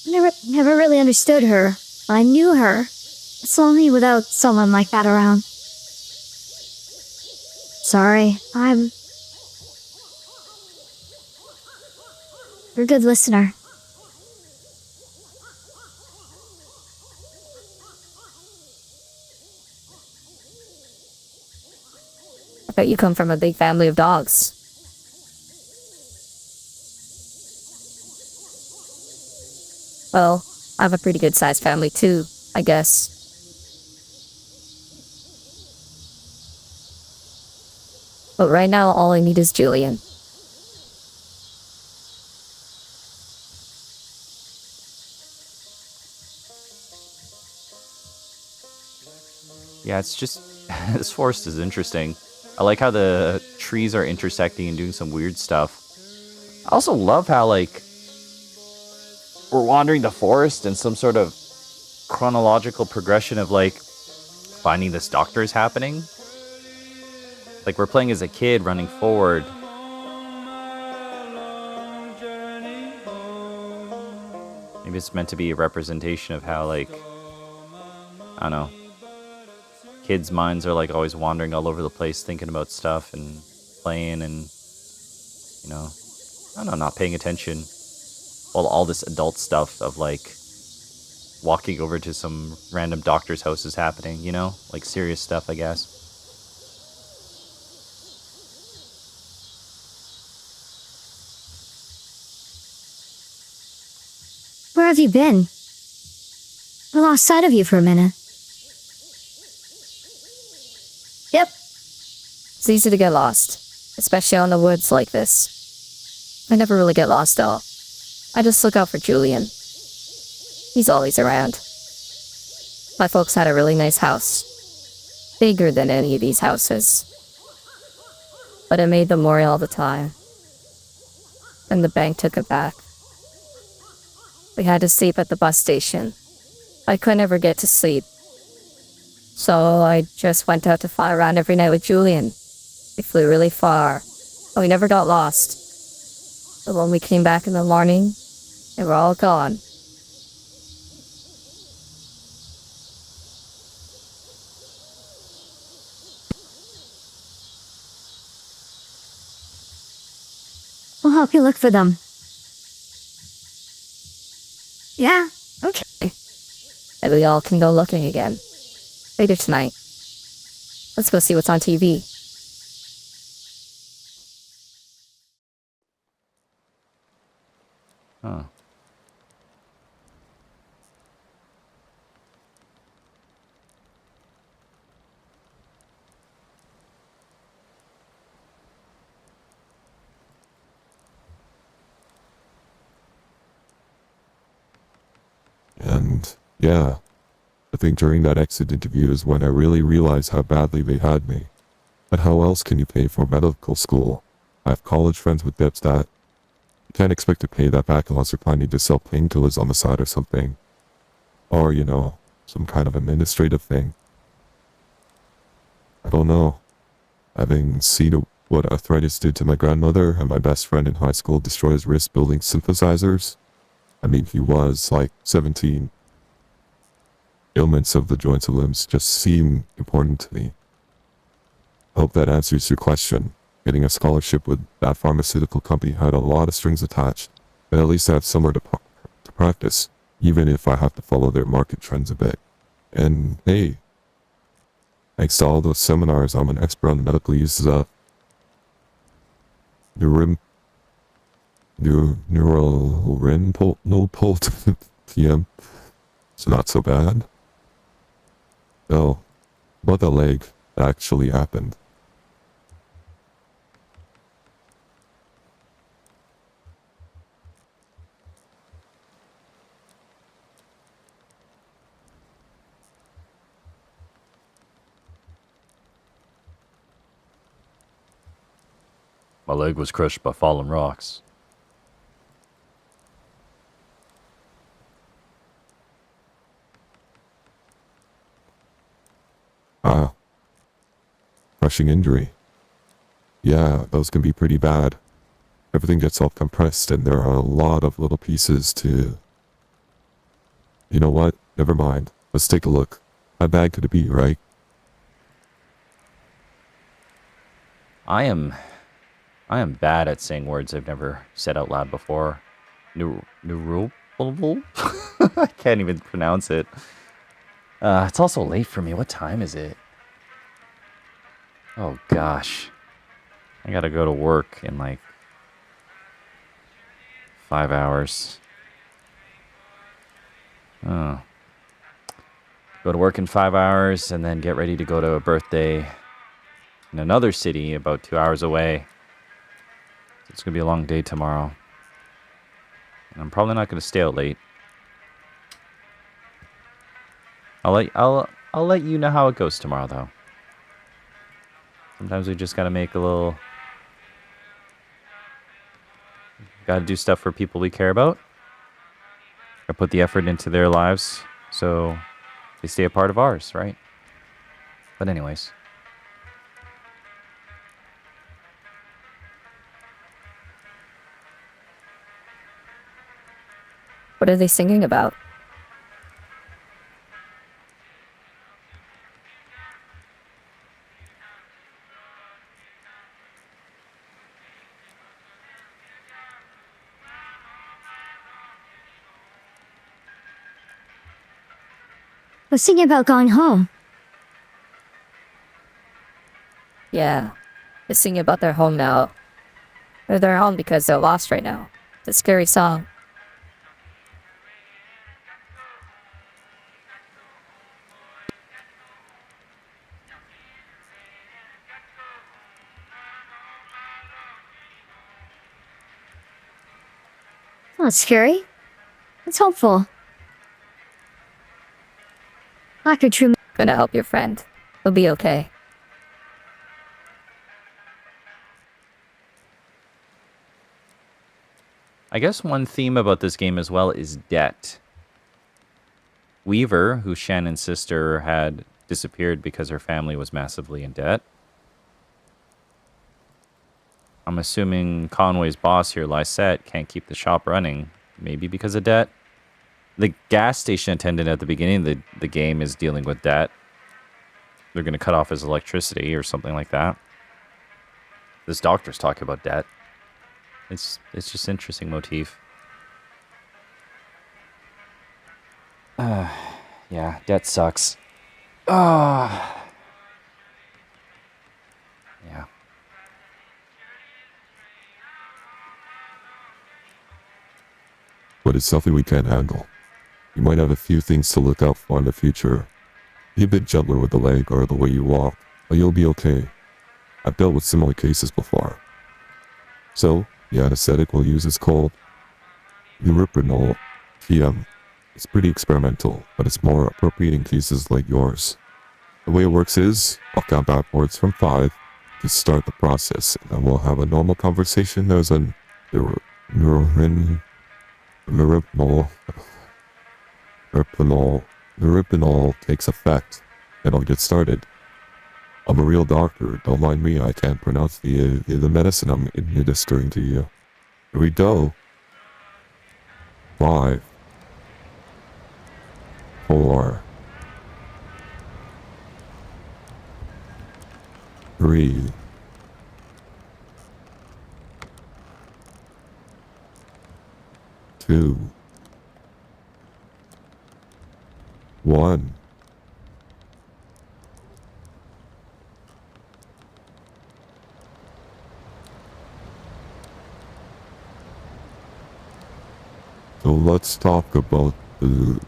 Never really understood her, but I knew her. It's lonely without someone like that around. Sorry, You're a good listener. I bet you come from a big family of dogs. Well, I have a pretty good sized family too, I guess. But right now, all I need is Julian. Yeah, it's just... this forest is interesting. I like how the trees are intersecting and doing some weird stuff. I also love how, like, we're wandering the forest and some sort of chronological progression of, like, finding this doctor is happening. Like, we're playing as a kid running forward. Maybe it's meant to be a representation of how, like, I don't know. Kids' minds are, like, always wandering all over the place, thinking about stuff and playing and, you know, I don't know, not paying attention. While all this adult stuff of, like, walking over to some random doctor's house is happening, you know? Like, serious stuff, I guess. Where have you been? I lost sight of you for a minute. Yep. It's easy to get lost, especially on the woods like this. I never really get lost though. I just look out for Julian. He's always around. My folks had a really nice house. Bigger than any of these houses. But it made them worry all the time. And the bank took it back. We had to sleep at the bus station. I could never get to sleep. So I just went out to fly around every night with Julian. We flew really far. And we never got lost. But when we came back in the morning, they were all gone. We'll help you look for them. Yeah, okay. And we all can go looking again. Later tonight. Let's go see what's on TV. Huh. And yeah, I think during that exit interview is when I really realized how badly they had me. But how else can you pay for medical school? I have college friends with debts that you can't expect to pay that back unless you're planning to sell painkillers on the side or something. Or, you know, some kind of administrative thing. I don't know. Having seen what arthritis did to my grandmother and my best friend in high school destroy his wrist building synthesizers. I mean, he was like 17. Ailments of the joints and limbs just seem important to me. I hope that answers your question. Getting a scholarship with that pharmaceutical company had a lot of strings attached, but at least I have somewhere to practice, even if I have to follow their market trends a bit. And hey, thanks to all those seminars, I'm an expert on the medical uses of neural rim pult TM. It's not so bad. Oh, what the leg actually happened. My leg was crushed by fallen rocks. Ah, crushing injury. Yeah, those can be pretty bad. Everything gets all compressed and there are a lot of little pieces to... You know what? Never mind. Let's take a look. How bad could it be, right? I am bad at saying words I've never said out loud before. Neuropal? I can't even pronounce it. It's also late for me. What time is it? Oh gosh. I gotta go to work in like 5 hours. Oh. Go to work in 5 hours and then get ready to go to a birthday in another city about 2 hours away. It's gonna be a long day tomorrow. And I'm probably not gonna stay out late. I'll let you know how it goes tomorrow though. Sometimes we just gotta make a little... Gotta do stuff for people we care about. Gotta put the effort into their lives so they stay a part of ours, right? But anyways. What are they singing about? I was thinking about going home. Yeah, they're singing about their home now. Or they're home because they're lost right now. It's a scary song. It's not scary. It's hopeful. Dr. Truman. Gonna help your friend. He'll be okay. I guess one theme about this game as well is debt. Weaver, who Shannon's sister had disappeared because her family was massively in debt. I'm assuming Conway's boss here, Lysette, can't keep the shop running. Maybe because of debt. The gas station attendant at the beginning of the game is dealing with debt. They're going to cut off his electricity or something like that. This doctor's talking about debt. It's just an interesting motif. Yeah, debt sucks. Yeah. but it's something we can't handle. You might have a few things to look out for in the future. Be a bit gentler with the leg or the way you walk, but you'll be okay. I've dealt with similar cases before. So, the anesthetic we'll use is called Uriprenol PM. It's pretty experimental, but it's more appropriate in cases like yours. The way it works is, I'll count backwards from 5 to start the process, and then we'll have a normal conversation as an Uriprenol takes effect, and I'll get started. I'm a real doctor, don't mind me, I can't pronounce the medicine I'm administering to you. Here we go. 5, 4, 3, 2, 1. So let's talk about the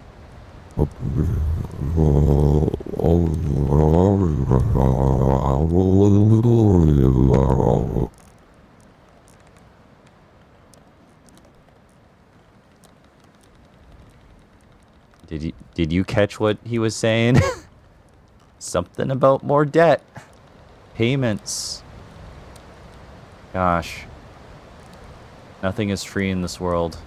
Did you catch what he was saying? Something about more debt. Payments. Gosh. Nothing is free in this world.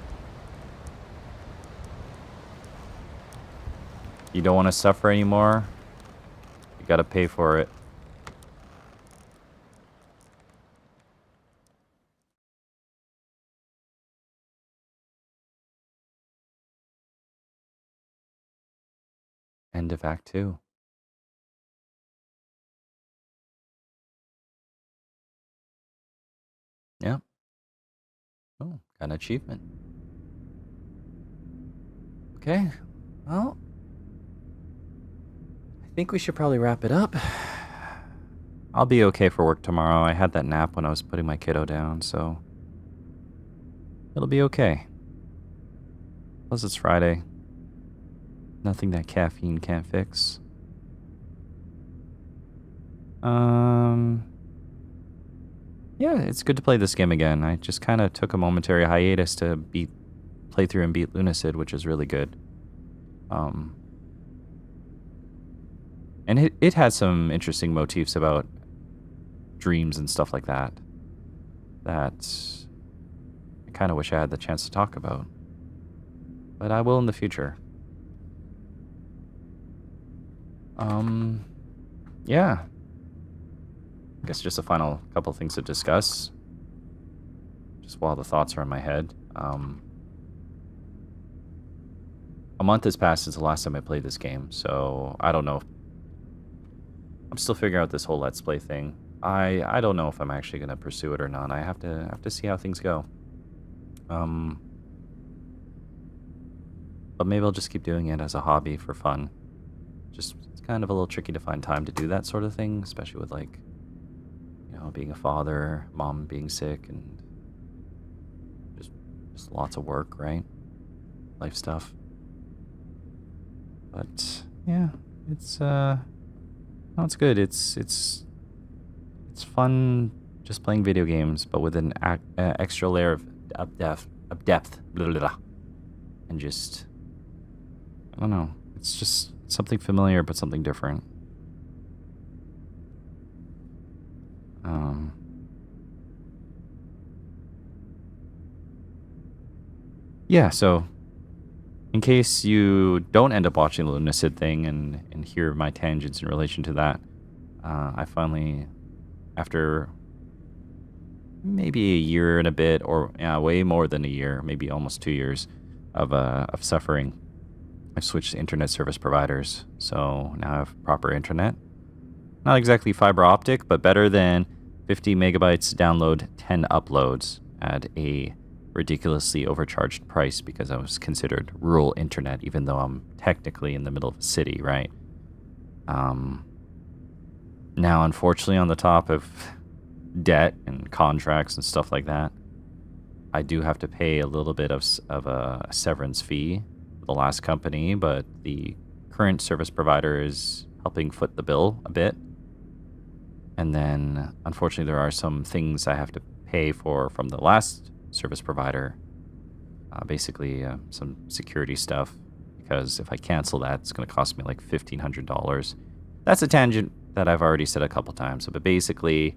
You don't want to suffer anymore? You gotta pay for it. End of Act 2. Yeah. Oh, got an achievement. Okay. Well, I think we should probably wrap it up. I'll be okay for work tomorrow. I had that nap when I was putting my kiddo down, so it'll be okay. Plus it's Friday. Nothing that caffeine can't fix. Yeah, it's good to play this game again. I just kind of took a momentary hiatus to play through and beat Lunacid, which is really good. And it had some interesting motifs about dreams and stuff like that that I kind of wish I had the chance to talk about. But I will in the future. Yeah. I guess just a final couple things to discuss. Just while the thoughts are in my head. A month has passed since the last time I played this game, so I don't know. I'm still figuring out this whole Let's Play thing. I don't know if I'm actually going to pursue it or not. I have to see how things go. But maybe I'll just keep doing it as a hobby for fun. Just, it's kind of a little tricky to find time to do that sort of thing, especially with, like, you know, being a father, mom being sick, and just lots of work, right? Life stuff. But yeah, it's no, it's good. It's fun just playing video games, but with an extra layer of depth, blah, blah, blah. And just, I don't know. It's just something familiar, but something different. Yeah, so in case you don't end up watching the Lunacid thing and hear my tangents in relation to that, I finally, after maybe a year and a bit, or yeah, way more than a year, maybe almost 2 years of suffering, I've switched to internet service providers. So now I have proper internet. Not exactly fiber optic, but better than 50 megabytes download, 10 uploads at a ridiculously overcharged price because I was considered rural internet, even though I'm technically in the middle of a city, right? Now, unfortunately, on the top of debt and contracts and stuff like that, I do have to pay a little bit of a severance fee for the last company, but the current service provider is helping foot the bill a bit. And then, unfortunately, there are some things I have to pay for from the last service provider. Basically, some security stuff, because if I cancel that, it's going to cost me like $1,500. That's a tangent that I've already said a couple times. But basically,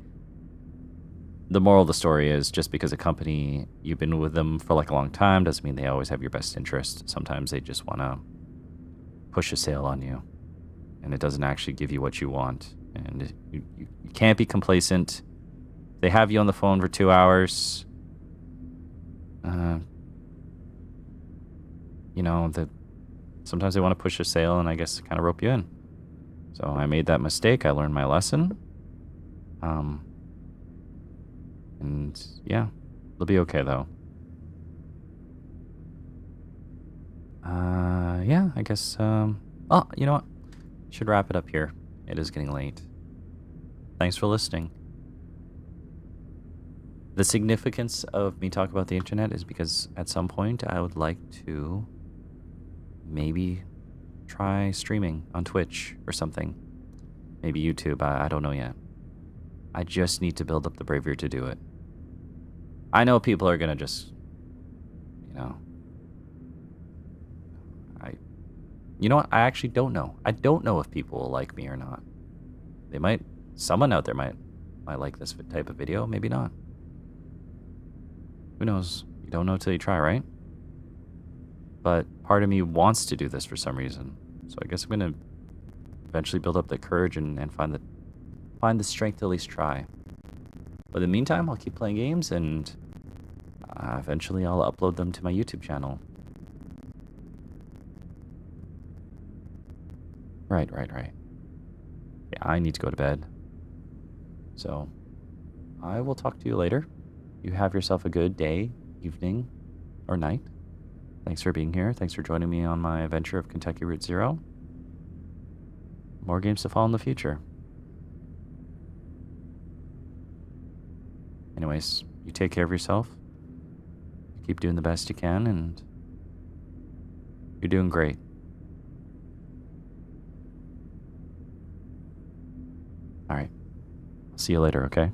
the moral of the story is just because a company, you've been with them for like a long time, doesn't mean they always have your best interest. Sometimes they just want to push a sale on you, and it doesn't actually give you what you want. And you can't be complacent. They have you on the phone for 2 hours. Sometimes they want to push a sale and I guess kind of rope you in. So I made that mistake. I learned my lesson. And yeah, it'll be okay though. Yeah, I guess, oh, you know what? Should wrap it up here. It is getting late. Thanks for listening. The significance of me talking about the internet is because at some point I would like to maybe try streaming on Twitch or something. Maybe YouTube, I don't know yet. I just need to build up the bravery to do it. I know people are gonna just, you know what? I actually don't know. I don't know if people will like me or not. They might, someone out there might like this type of video, maybe not. Who knows? You don't know till you try, right? But part of me wants to do this for some reason. So I guess I'm gonna eventually build up the courage and find the strength to at least try. But in the meantime, I'll keep playing games and eventually I'll upload them to my YouTube channel. Right. Yeah, I need to go to bed. So, I will talk to you later. You have yourself a good day, evening, or night. Thanks for being here. Thanks for joining me on my adventure of Kentucky Route Zero. More games to follow in the future. Anyways, you take care of yourself. Keep doing the best you can, and you're doing great. All right. I'll see you later, okay?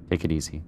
Take it easy.